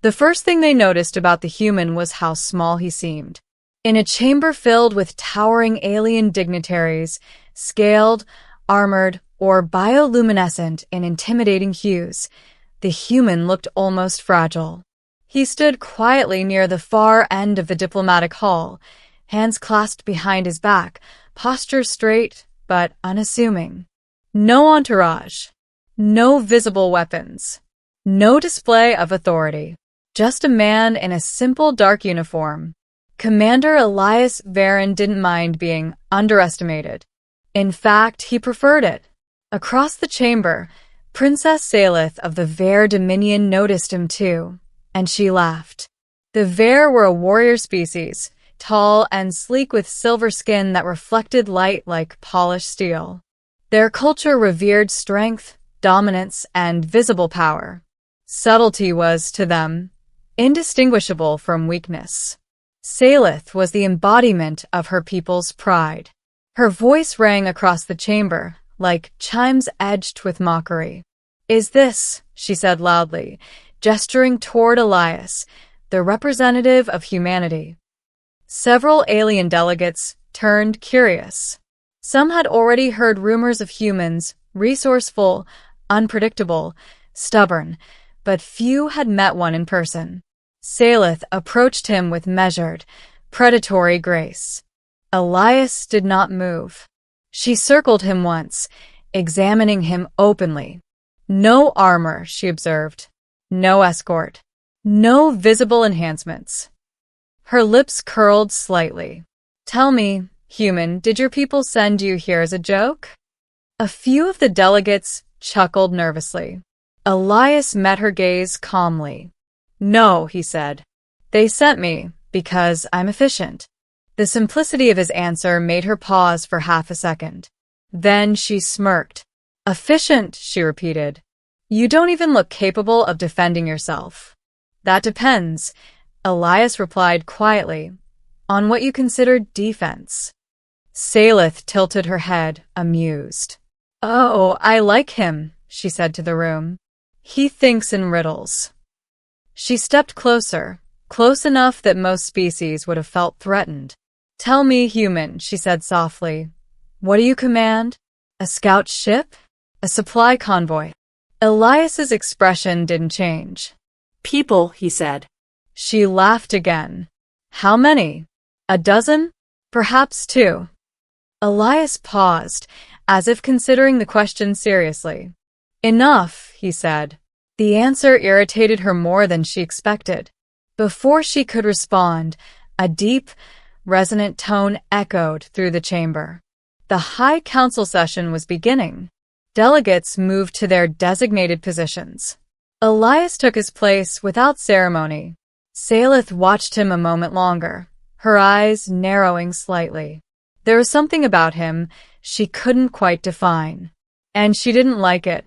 The first thing they noticed about the human was how small he seemed. In a chamber filled with towering alien dignitaries, scaled, armored, or bioluminescent in intimidating hues, the human looked almost fragile. He stood quietly near the far end of the diplomatic hall, hands clasped behind his back, posture straight but unassuming. No entourage, no visible weapons, no display of authority. Just a man in a simple dark uniform. Commander Elias Varen didn't mind being underestimated. In fact, he preferred it. Across the chamber, Princess Salith of the Vare Dominion noticed him too, and she laughed. The Vare were a warrior species, tall and sleek with silver skin that reflected light like polished steel. Their culture revered strength, dominance, and visible power. Subtlety was, to them, indistinguishable from weakness. Salith was the embodiment of her people's pride. Her voice rang across the chamber, like chimes edged with mockery. "Is this," she said loudly, gesturing toward Elias, "the representative of humanity?" Several alien delegates turned curious. Some had already heard rumors of humans, resourceful, unpredictable, stubborn, but few had met one in person. Salith approached him with measured, predatory grace. Elias did not move. She circled him once, examining him openly. No armor, she observed. No escort. No visible enhancements. Her lips curled slightly. "Tell me, human, did your people send you here as a joke?" A few of the delegates chuckled nervously. Elias met her gaze calmly. "No," he said. "They sent me because I'm efficient." The simplicity of his answer made her pause for half a second. Then she smirked. "Efficient," she repeated. "You don't even look capable of defending yourself." "That depends," Elias replied quietly, "on what you consider defense." Salith tilted her head, amused. "Oh, I like him," she said to the room. "He thinks in riddles." She stepped closer, close enough that most species would have felt threatened. "Tell me, human," she said softly. "What do you command? A scout ship? A supply convoy?" Elias's expression didn't change. "People," he said. She laughed again. "How many? A dozen? Perhaps 2. Elias paused, as if considering the question seriously. "Enough," he said. The answer irritated her more than she expected. Before she could respond, a deep, resonant tone echoed through the chamber. The High Council session was beginning. Delegates moved to their designated positions. Elias took his place without ceremony. Salith watched him a moment longer, her eyes narrowing slightly. There was something about him she couldn't quite define, and she didn't like it.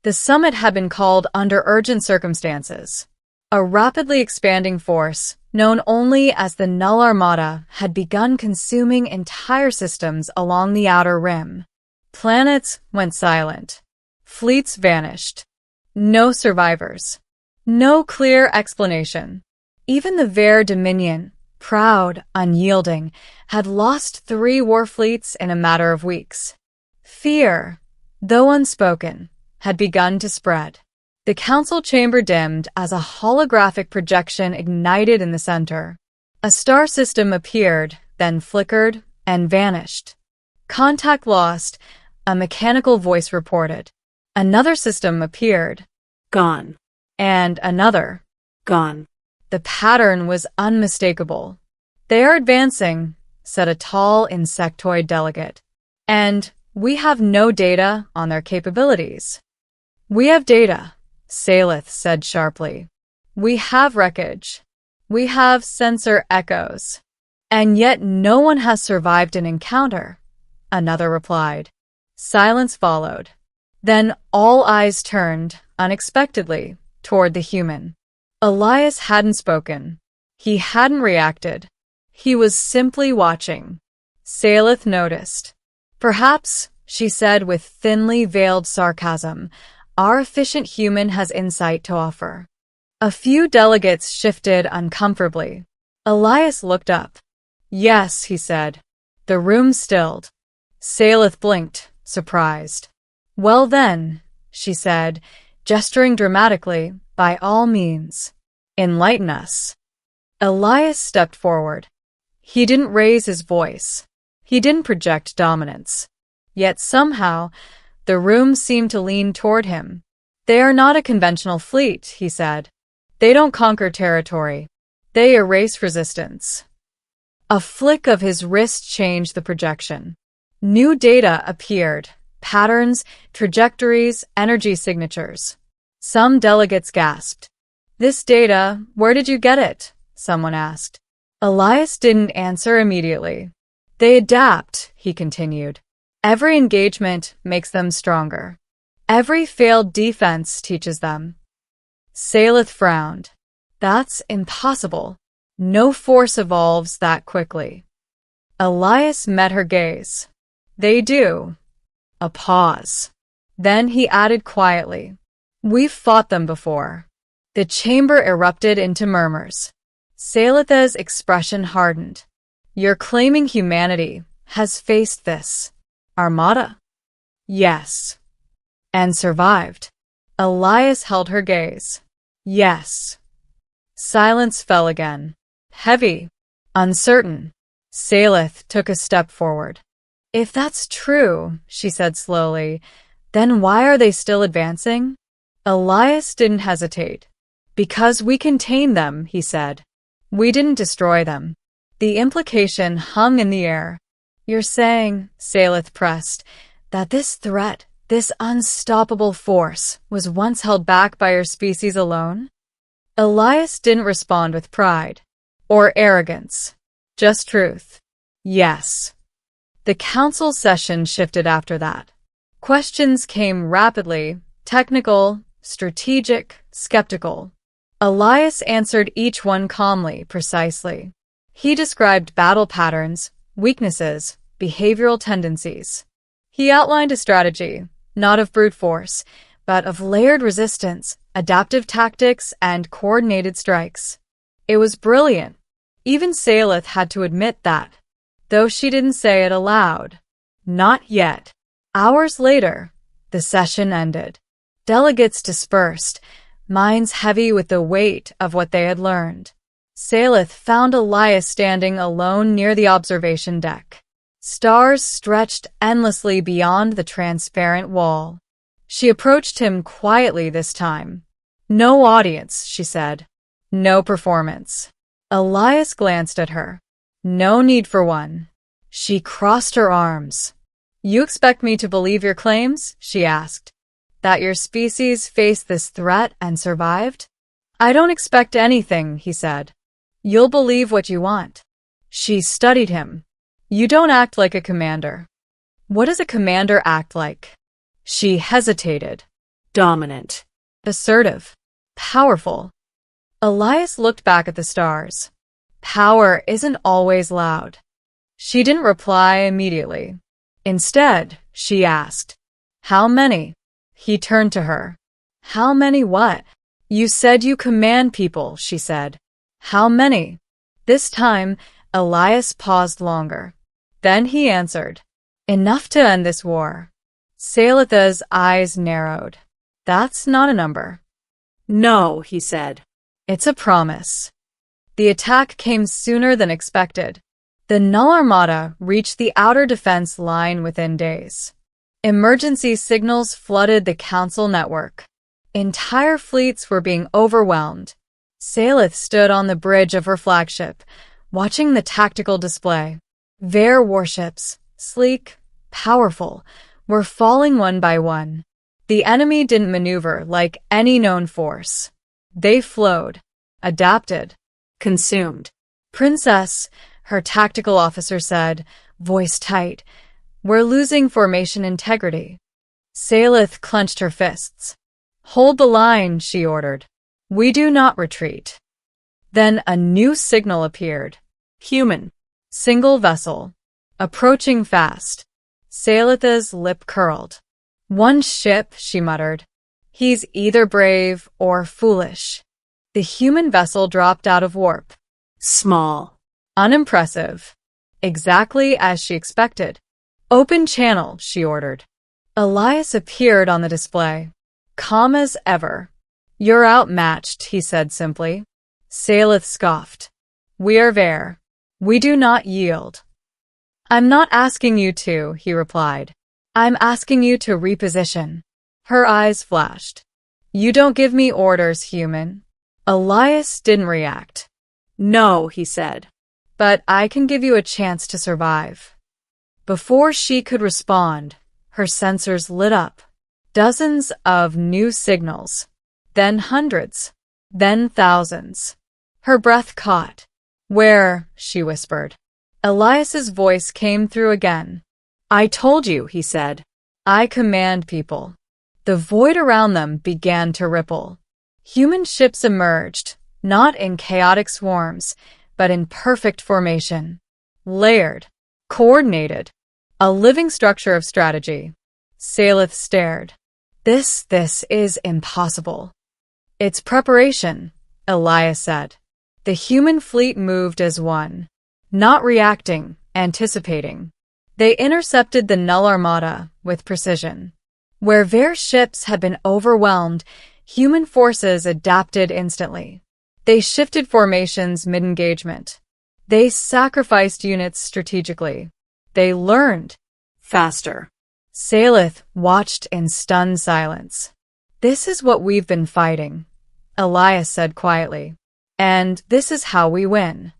The summit had been called under urgent circumstances. A rapidly expanding force, known only as the Null Armada, had begun consuming entire systems along the outer rim. Planets went silent. Fleets vanished. No survivors. No clear explanation. Even the Vare Dominion, proud, unyielding, had lost 3 war fleets in a matter of weeks. Fear, though unspoken, had begun to spread. The council chamber dimmed as a holographic projection ignited in the center. A star system appeared, then flickered, and vanished. "Contact lost," a mechanical voice reported. Another system appeared. "Gone." And another. "Gone." The pattern was unmistakable. "They are advancing," said a tall insectoid delegate. "And we have no data on their capabilities." "We have data," Salith said sharply. "We have wreckage. We have sensor echoes. And yet no one has survived an encounter," another replied. Silence followed. Then all eyes turned, unexpectedly, toward the human. Elias hadn't spoken. He hadn't reacted. He was simply watching. Salith noticed. "Perhaps," she said with thinly veiled sarcasm, "our efficient human has insight to offer." A few delegates shifted uncomfortably. Elias looked up. Yes, he said. The room stilled. Salith blinked, surprised. Well then, she said, gesturing dramatically, by all means. Enlighten us. Elias stepped forward. He didn't raise his voice. He didn't project dominance. Yet somehow, the room seemed to lean toward him. They are not a conventional fleet, he said. They don't conquer territory. They erase resistance. A flick of his wrist changed the projection. New data appeared. Patterns, trajectories, energy signatures. Some delegates gasped. This data, where did you get it? Someone asked. Elias didn't answer immediately. They adapt, he continued. Every engagement makes them stronger. Every failed defense teaches them. Salith frowned. That's impossible. No force evolves that quickly. Elias met her gaze. They do. A pause. Then he added quietly. We've fought them before. The chamber erupted into murmurs. Salith's expression hardened. You're claiming humanity has faced this armada? Yes. And survived. Elias held her gaze. Yes. Silence fell again. Heavy. Uncertain. Salith took a step forward. If that's true, she said slowly, then why are they still advancing? Elias didn't hesitate. Because we contained them, he said. We didn't destroy them. The implication hung in the air. You're saying, Salith pressed, that this threat, this unstoppable force, was once held back by your species alone? Elias didn't respond with pride or arrogance, just truth. Yes. The council session shifted after that. Questions came rapidly, technical, strategic, skeptical. Elias answered each one calmly, precisely. He described battle patterns, weaknesses, behavioral tendencies. He outlined a strategy, not of brute force, but of layered resistance, adaptive tactics, and coordinated strikes. It was brilliant. Even Salith had to admit that, though she didn't say it aloud. Not yet. Hours later, the session ended. Delegates dispersed, minds heavy with the weight of what they had learned. Salith found Elias standing alone near the observation deck. Stars stretched endlessly beyond the transparent wall. She approached him quietly this time. No audience, she said. No performance. Elias glanced at her. No need for one. She crossed her arms. You expect me to believe your claims? She asked. That your species faced this threat and survived? I don't expect anything, he said. You'll believe what you want. She studied him. You don't act like a commander. What does a commander act like? She hesitated. Dominant. Assertive. Powerful. Elias looked back at the stars. Power isn't always loud. She didn't reply immediately. Instead, she asked, How many? He turned to her. How many what? You said you command people, she said. How many? This time, Elias paused longer. Then he answered, Enough to end this war. Salith's eyes narrowed. That's not a number. No, he said. It's a promise. The attack came sooner than expected. The Null Armada reached the outer defense line within days. Emergency signals flooded the Council network. Entire fleets were being overwhelmed. Salith stood on the bridge of her flagship, watching the tactical display. Their warships, sleek, powerful, were falling one by one. The enemy didn't maneuver like any known force. They flowed, adapted, consumed. Princess, her tactical officer said, voice tight, we're losing formation integrity. Salith clenched her fists. Hold the line, she ordered. We do not retreat. Then a new signal appeared. Human. Single vessel. Approaching fast. Salith's lip curled. One ship, she muttered. He's either brave or foolish. The human vessel dropped out of warp. Small. Unimpressive. Exactly as she expected. Open channel, she ordered. Elias appeared on the display. Calm as ever. You're outmatched, he said simply. Salith scoffed. We are there. We do not yield. I'm not asking you to, he replied. I'm asking you to reposition. Her eyes flashed. You don't give me orders, human. Elias didn't react. No, he said. But I can give you a chance to survive. Before she could respond, her sensors lit up. Dozens of new signals. Then hundreds. Then thousands. Her breath caught. Where? She whispered. Elias's voice came through again. I told you, he said. I command people. The void around them began to ripple. Human ships emerged, not in chaotic swarms, but in perfect formation. Layered. Coordinated. A living structure of strategy. Salith stared. This is impossible. It's preparation, Elias said. The human fleet moved as one. Not reacting, anticipating. They intercepted the Null Armada with precision. Where their ships had been overwhelmed, human forces adapted instantly. They shifted formations mid-engagement. They sacrificed units strategically. They learned. Faster. Salith watched in stunned silence. This is what we've been fighting, Elias said quietly. And this is how we win.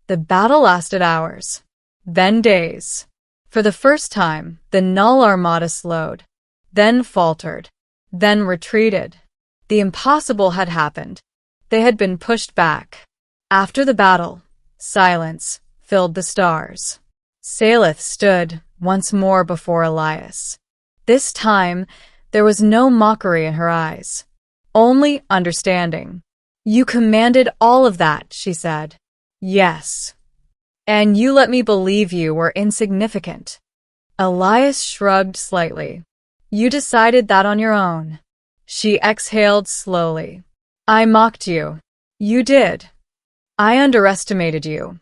The battle lasted hours. Then days. For the first time, the Null Armada slowed. Then faltered. Then retreated. The impossible had happened. They had been pushed back. After the battle, silence filled the stars. Salith stood once more before Elias. This time, there was no mockery in her eyes. Only understanding. You commanded all of that, she said. Yes. And you let me believe you were insignificant. Elias shrugged slightly. You decided that on your own. She exhaled slowly. I mocked you. You did. I underestimated you.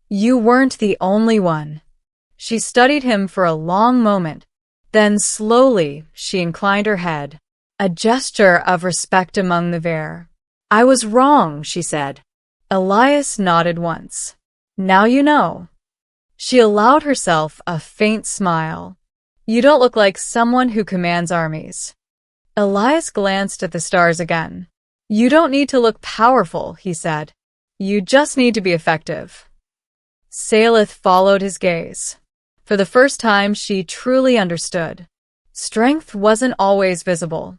You weren't the only one. She studied him for a long moment. Then slowly she inclined her head. A gesture of respect among the Ver. I was wrong, she said. Elias nodded once. Now you know. She allowed herself a faint smile. You don't look like someone who commands armies. Elias glanced at the stars again. You don't need to look powerful, he said. You just need to be effective. Salith followed his gaze. For the first time, she truly understood. Strength wasn't always visible.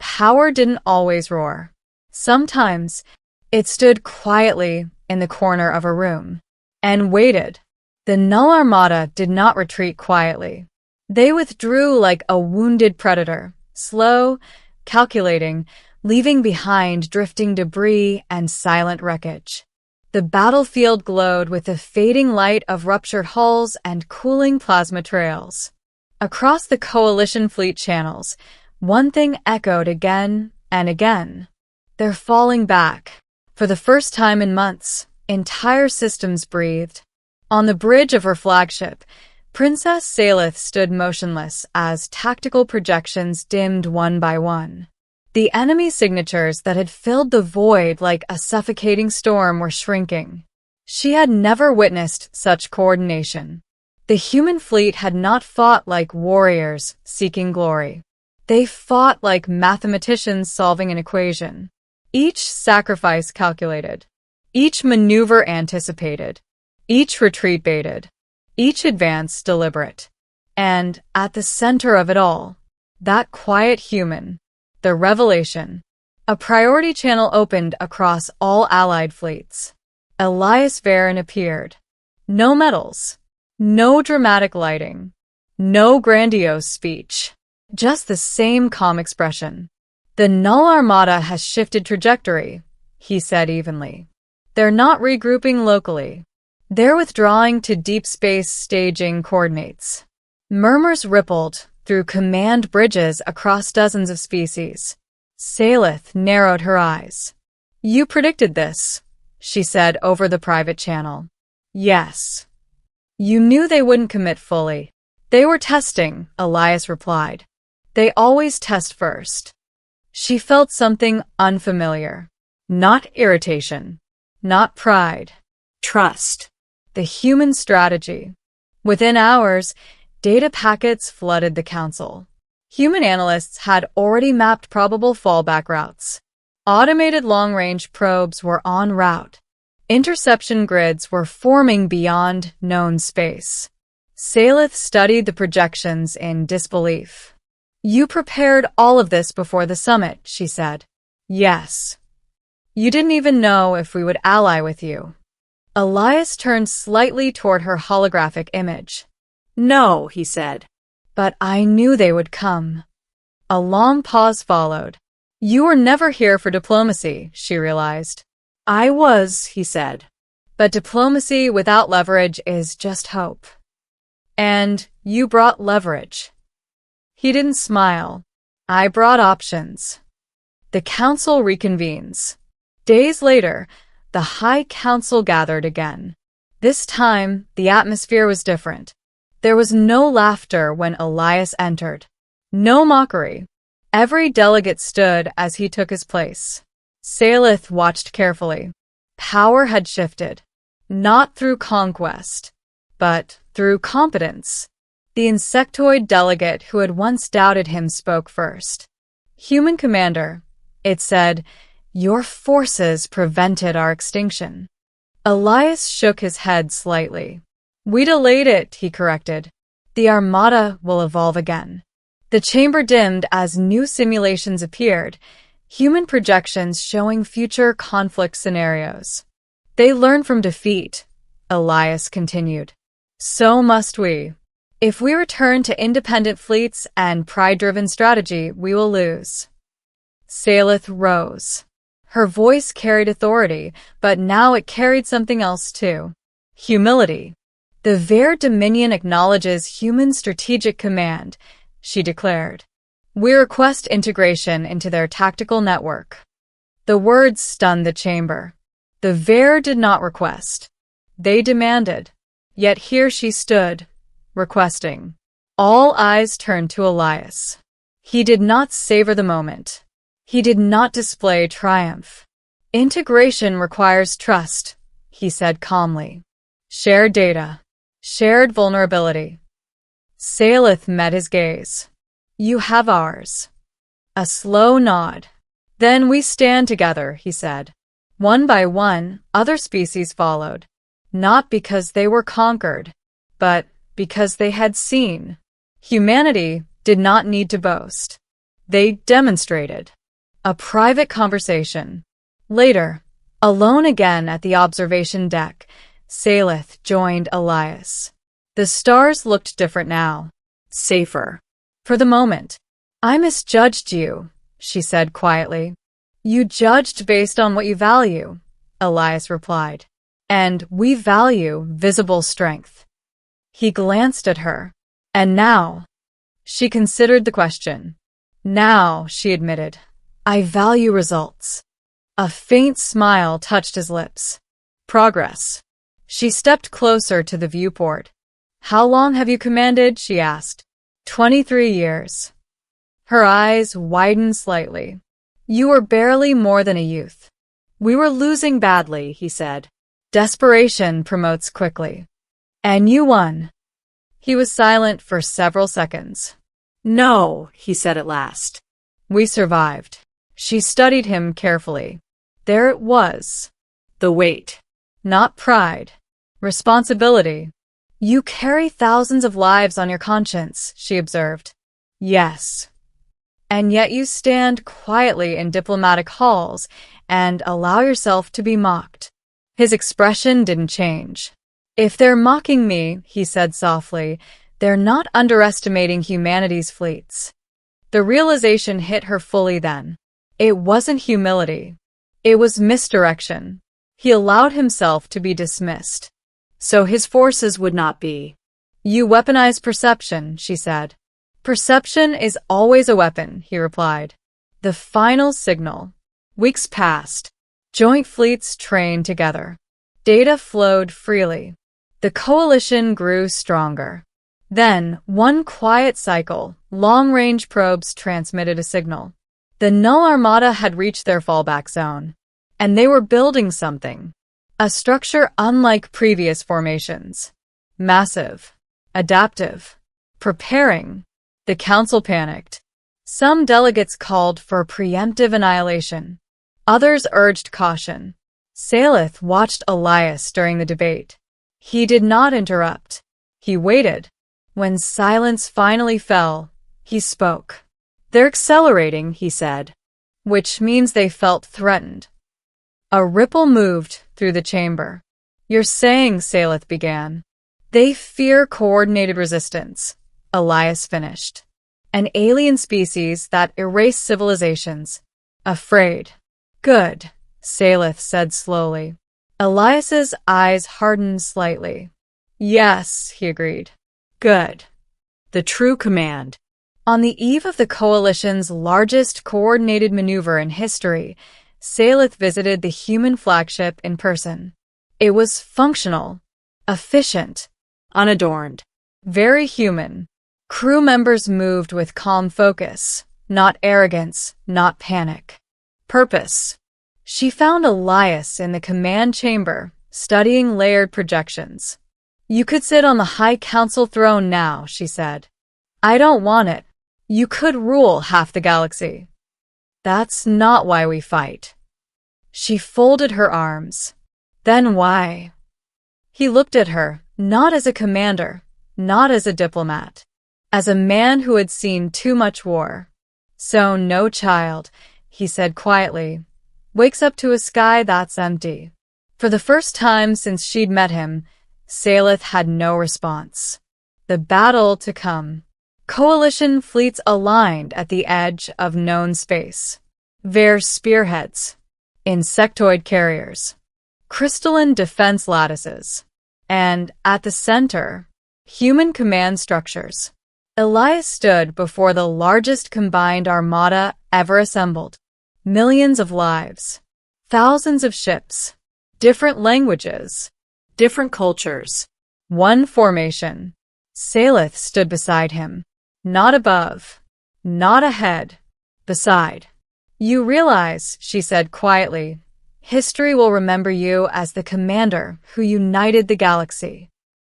Power didn't always roar. Sometimes, it stood quietly in the corner of a room and waited. The Null Armada did not retreat quietly. They withdrew like a wounded predator, slow, calculating, leaving behind drifting debris and silent wreckage. The battlefield glowed with the fading light of ruptured hulls and cooling plasma trails. Across the coalition fleet channels, one thing echoed again and again. They're falling back. For the first time in months, entire systems breathed. On the bridge of her flagship, Princess Salith stood motionless as tactical projections dimmed one by one. The enemy signatures that had filled the void like a suffocating storm were shrinking. She had never witnessed such coordination. The human fleet had not fought like warriors seeking glory. They fought like mathematicians solving an equation. Each sacrifice calculated. Each maneuver anticipated. Each retreat baited. Each advance deliberate. And at the center of it all, that quiet human. The revelation. A priority channel opened across all allied fleets. Elias Varen appeared. No medals. No dramatic lighting. No grandiose speech. Just the same calm expression. The Null Armada has shifted trajectory, he said evenly. They're not regrouping locally. They're withdrawing to deep space staging coordinates. Murmurs rippled through command bridges across dozens of species. Salith narrowed her eyes. You predicted this, she said over the private channel. Yes. You knew they wouldn't commit fully. They were testing, Elias replied. They always test first. She felt something unfamiliar. Not irritation. Not pride. Trust. The human strategy. Within hours, data packets flooded the council. Human analysts had already mapped probable fallback routes. Automated long-range probes were en route. Interception grids were forming beyond known space. Salith studied the projections in disbelief. You prepared all of this before the summit, she said. Yes. You didn't even know if we would ally with you. Elias turned slightly toward her holographic image. No, he said. But I knew they would come. A long pause followed. You were never here for diplomacy, she realized. I was, he said. But diplomacy without leverage is just hope. And you brought leverage. He didn't smile. I brought options. The council reconvenes. Days later, the High Council gathered again. This time, the atmosphere was different. There was no laughter when Elias entered. No mockery. Every delegate stood as he took his place. Salith watched carefully. Power had shifted. Not through conquest, but through competence. The insectoid delegate who had once doubted him spoke first. Human commander, it said, your forces prevented our extinction. Elias shook his head slightly. We delayed it, he corrected. The Armada will evolve again. The chamber dimmed as new simulations appeared, human projections showing future conflict scenarios. They learn from defeat, Elias continued. So must we. If we return to independent fleets and pride-driven strategy, we will lose. Salith rose. Her voice carried authority, but now it carried something else too. Humility. The Ver Dominion acknowledges human strategic command, she declared. We request integration into their tactical network. The words stunned the chamber. The Ver did not request. They demanded. Yet here she stood, requesting. All eyes turned to Elias. He did not savor the moment. He did not display triumph. Integration requires trust, he said calmly. Shared data. Shared vulnerability. Salith met his gaze. You have ours. A slow nod. Then we stand together, he said. One by one, other species followed. Not because they were conquered, but because they had seen. Humanity did not need to boast. They demonstrated. A private conversation. Later, alone again at the observation deck, Salith joined Elias. The stars looked different now. Safer. For the moment. I misjudged you, she said quietly. You judged based on what you value, Elias replied. And we value visible strength. He glanced at her. And now? She considered the question. Now, she admitted. I value results. A faint smile touched his lips. Progress. She stepped closer to the viewport. How long have you commanded? She asked. 23 years. Her eyes widened slightly. You were barely more than a youth. We were losing badly, he said. Desperation promotes quickly. And you won. He was silent for several seconds. No, he said at last. We survived. She studied him carefully. There it was. The weight. Not pride. Responsibility. You carry thousands of lives on your conscience, she observed. Yes. And yet you stand quietly in diplomatic halls and allow yourself to be mocked. His expression didn't change. If they're mocking me, he said softly, they're not underestimating humanity's fleets. The realization hit her fully then. It wasn't humility. It was misdirection. He allowed himself to be dismissed. So his forces would not be. You weaponize perception, she said. Perception is always a weapon, he replied. The final signal. Weeks passed. Joint fleets trained together. Data flowed freely. The coalition grew stronger. Then, one quiet cycle, long-range probes transmitted a signal. The Null Armada had reached their fallback zone, and they were building something. A structure unlike previous formations. Massive. Adaptive. Preparing. The council panicked. Some delegates called for preemptive annihilation. Others urged caution. Salith watched Elias during the debate. He did not interrupt. He waited. When silence finally fell, he spoke. "They're accelerating," he said, which means they felt threatened. A ripple moved through the chamber. "You're saying," Salith began. "They fear coordinated resistance," Elias finished. "An alien species that erased civilizations. Afraid." "Good," Salith said slowly. Elias's eyes hardened slightly. "Yes," he agreed. "Good." The true command. On the eve of the coalition's largest coordinated maneuver in history, Salith visited the human flagship in person. It was functional, efficient, unadorned, very human. Crew members moved with calm focus, not arrogance, not panic. Purpose. She found Elias in the command chamber, studying layered projections. "You could sit on the High Council throne now," she said. "I don't want it. You could rule half the galaxy." "That's not why we fight." She folded her arms. "Then why?" He looked at her, not as a commander, not as a diplomat, as a man who had seen too much war. "So no child," he said quietly, "wakes up to a sky that's empty." For the first time since she'd met him, Salith had no response. The battle to come. Coalition fleets aligned at the edge of known space. Their spearheads. Insectoid carriers. Crystalline defense lattices. And, at the center, human command structures. Elias stood before the largest combined armada ever assembled. Millions of lives. Thousands of ships. Different languages. Different cultures. One formation. Salith stood beside him. Not above. Not ahead. Beside. "You realize," she said quietly, "history will remember you as the commander who united the galaxy."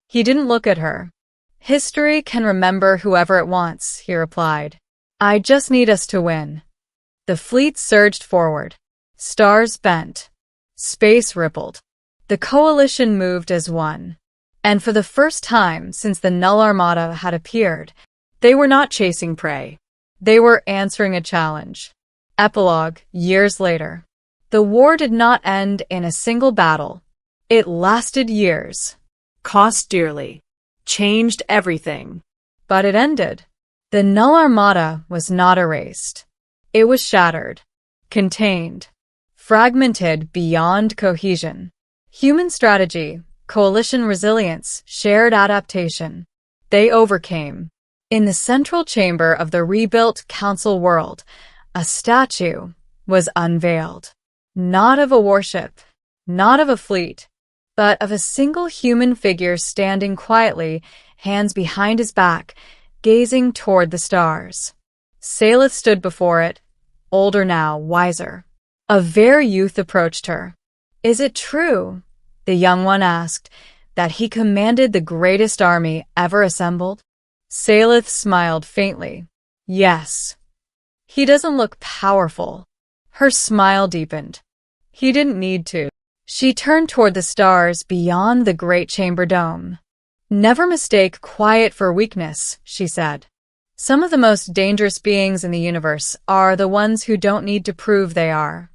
He didn't look at her. "History can remember whoever it wants," he replied. "I just need us to win." The fleet surged forward. Stars bent. Space rippled. The coalition moved as one. And for the first time since the Null Armada had appeared, they were not chasing prey. They were answering a challenge. Epilogue, years later. The war did not end in a single battle. It lasted years. Cost dearly. Changed everything. But it ended. The Null Armada was not erased. It was shattered. Contained. Fragmented beyond cohesion. Human strategy, coalition resilience, shared adaptation. They overcame. In the central chamber of the rebuilt council world, a statue was unveiled. Not of a warship, not of a fleet, but of a single human figure standing quietly, hands behind his back, gazing toward the stars. Salith stood before it, older now, wiser. A very youth approached her. "Is it true," the young one asked, "that he commanded the greatest army ever assembled?" Salith smiled faintly. "Yes." "He doesn't look powerful." Her smile deepened. "He didn't need to." She turned toward the stars beyond the great chamber dome. "Never mistake quiet for weakness," she said. "Some of the most dangerous beings in the universe are the ones who don't need to prove they are."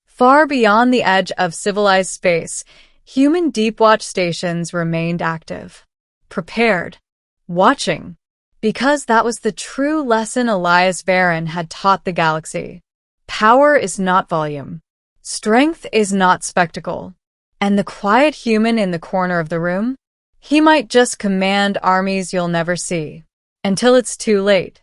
Far beyond the edge of civilized space, human deep-watch stations remained active. Prepared. Watching. Because that was the true lesson Elias Varen had taught the galaxy. Power is not volume. Strength is not spectacle. And the quiet human in the corner of the room? He might just command armies you'll never see. Until it's too late.